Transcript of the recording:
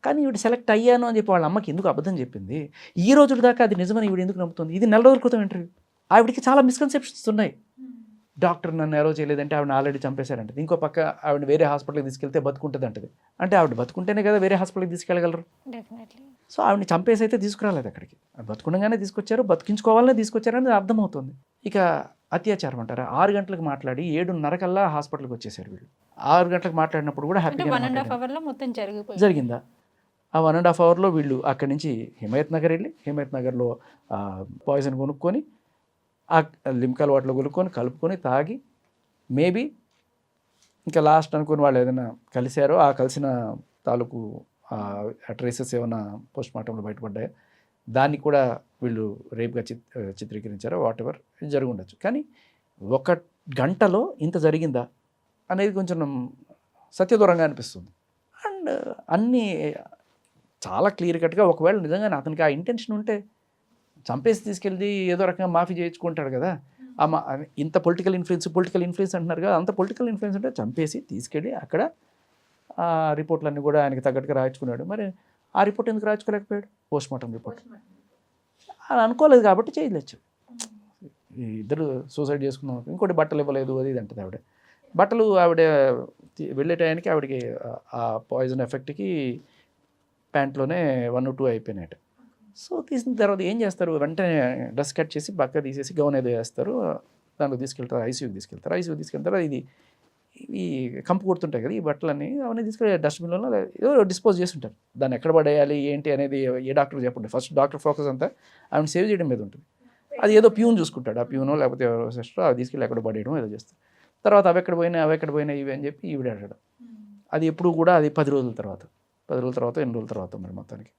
కానీ ఈవిడ సెలెక్ట్ అయ్యాను అని చెప్పి వాళ్ళ అమ్మకి ఎందుకు అబద్ధం చెప్పింది, ఈ రోజు దాకా అది నిజమని ఈవిడ ఎందుకు నమ్ముతుంది? ఇది నెల రోజుల క్రితం ఇంటర్వ్యూ. ఆవిడకి చాలా మిస్కన్సెప్షన్స్ ఉన్నాయి. డాక్టర్ నన్ను అలో చేయలేదంటే ఆవిడ ఆల్రెడీ చంపేశారంటది. ఇంకో పక్క ఆవిడ వేరే హాస్పిటల్కి తీసుకెళ్తే బతుకుంటుంది అంటది. అంటే ఆవిడ బతుకుంటేనే కదా వేరే హాస్పిటల్కి తీసుకెళ్ళగలరు. సో ఆవిడని చంపేసి అయితే తీసుకురాలేదు అక్కడికి, బతుకుండగానే తీసుకొచ్చారు, బతికించుకోవాలనే తీసుకొచ్చారని అర్థమవుతుంది. ఇక అత్యాచారం అంటారా, 6 గంటలకు మాట్లాడి 7:30 కల్లా హాస్పిటల్కి వచ్చేసారు వీళ్ళు. 6 గంటలకు మాట్లాడినప్పుడు కూడా హ్యాపీగా జరిగిందా? ఆ 1.5 అవర్లో వీళ్ళు అక్కడి నుంచి హిమాయత్ నగర్ వెళ్ళి హిమాయత్ నగర్లో పాయిజన్ కొనుక్కొని ఆ లిమ్కాల్ వాటిలో కలుపుకొని తాగి మేబీ ఇంకా లాస్ట్ అనుకుని వాళ్ళు ఏదైనా కలిశారో ఆ కలిసిన తాలూకు ట్రేసెస్ ఏమైనా పోస్ట్ మార్టంలో బయటపడ్డాయో దాన్ని కూడా వీళ్ళు రేపుగా చిత్రీకరించారో వాట్ ఎవర్ జరిగి ఉండొచ్చు. కానీ 1 గంటలో ఇంత జరిగిందా అనేది కొంచెం సత్యదూరంగా అనిపిస్తుంది. అండ్ అన్నీ చాలా క్లియర్ కట్గా ఒకవేళ నిజంగానే అతనికి ఆ ఇంటెన్షన్ ఉంటే చంపేసి తీసుకెళ్ళి ఏదో రకంగా మాఫీ చేయించుకుంటాడు కదా. ఇంత పొలిటికల్ ఇన్ఫ్లుయెన్స్ అంటున్నారు కదా, అంత పొలిటికల్ ఇన్ఫ్లుయెన్స్ అంటే చంపేసి తీసుకెళ్ళి అక్కడ ఆ రిపోర్ట్లన్నీ కూడా ఆయనకి తగ్గట్టుగా రాయించుకున్నాడు. మరి ఆ రిపోర్ట్ ఎందుకు రాయించుకోలేకపోయాడు? పోస్ట్ మార్టం రిపోర్ట్ అని అనుకోలేదు కాబట్టి చేయలేచ్చు. ఇద్దరు సూసైడ్ చేసుకున్నాం, ఇంకోటి బట్టలు ఇవ్వలేదు అది ఇది అంటది ఆవిడ. బట్టలు ఆవిడ వెళ్ళే టయానికి ఆవిడకి ఆ పాయిజన్ ఎఫెక్ట్కి ప్యాంట్లోనే 1 or 2 అయిపోయినాయట. సో తీసిన తర్వాత ఏం చేస్తారు, వెంటనే డ్రెస్ కట్ చేసి పక్క తీసేసి గౌన్ ఏదో వేస్తారు, దాంట్లో తీసుకెళ్తారు, ఐసీయూకి తీసుకెళ్తారు. ఇది ఈ కంపు కొడుతుంటాయి కదా ఈ బట్టలన్నీ, అవన్నీ తీసుకెళ్ళి డస్ట్బిన్లో ఏదో డిస్పోజ్ చేసి ఉంటారు. దాన్ని ఎక్కడ పడేయాలి ఏంటి అనేది ఏ డాక్టర్ చెప్పండి. ఫస్ట్ డాక్టర్ ఫోకస్ అంతా ఆమెను సేవ్ చేయడం మీద ఉంటుంది. అది ఏదో ప్యూన్ చూసుకుంటాడు, ఆ ప్యూనో లేకపోతే ఎవరో సిస్టర్ అవి తీసుకెళ్ళి ఎక్కడ పడేయడం ఏదో చేస్తారు. తర్వాత అవి ఎక్కడ పోయినాయి ఇవి అని చెప్పి ఈవిడ అడగడం. అది ఎప్పుడు కూడా అది 10 రోజుల తర్వాత 8 రోజుల తర్వాత మరి మొత్తానికి